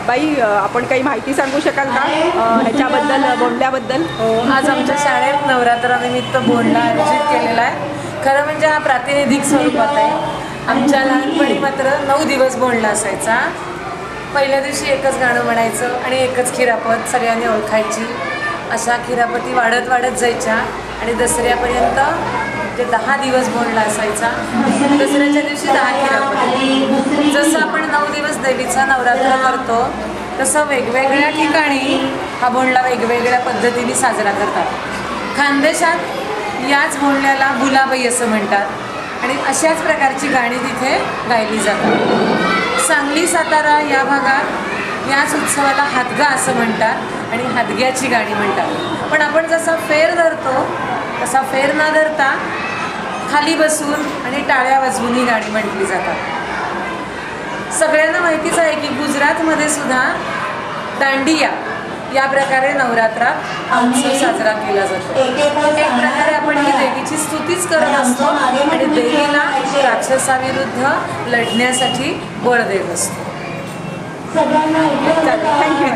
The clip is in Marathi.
बाई, आपण काही माहिती सांगू शकाल का ह्याच्याबद्दल, बोंडल्याबद्दल? आज आमच्या शाळेत नवरात्रानिमित्त बोंडला आयोजित केलेला आहे. खरं म्हणजे हा प्रातिनिधिक स्वरूपात आहे. आमच्या लहानपणी मात्र 9 दिवस बोंडला असायचा. पहिल्या दिवशी एकच गाणं म्हणायचं आणि एकच खिरापत सगळ्यांनी ओळखायची. अशा खिरापती वाढत वाढत जायच्या आणि दसऱ्यापर्यंत ते 10 दिवस बोंडला असायचा. दसऱ्याच्या दिवशी 10 खिरापती. जसं आपण 9 दिवस देवीचा नवरात्र करतो तसं वेगवेगळ्या ठिकाणी हा बोंडला वेगवेगळ्या पद्धतीने साजरा करतात. खानदेशात याच बोंडल्याला गुलाबाई असं म्हणतात आणि अशाच प्रकारची गाणी तिथे गायली जातात. सांगली, सातारा या भागात याच उत्सवाला हादगा असं म्हणतात आणि हादग्याची गाणी म्हणतात. पण आपण जसा फेर धरतो तसा फेर न धरता खाली बसून आणि टाळ्या वाजवून ही गाणी म्हटली जातात. सगळ्यांना माहितीच आहे की गुजरातमध्ये सुद्धा दांडिया या प्रकारे नवरात्रात उत्सव साजरा केला जातो. एक प्रकारे आपण ही देवीची स्तुतीच करत असतो आणि देवीला राक्षसाविरुद्ध लढण्यासाठी बळ देत असतो. थँक्यू.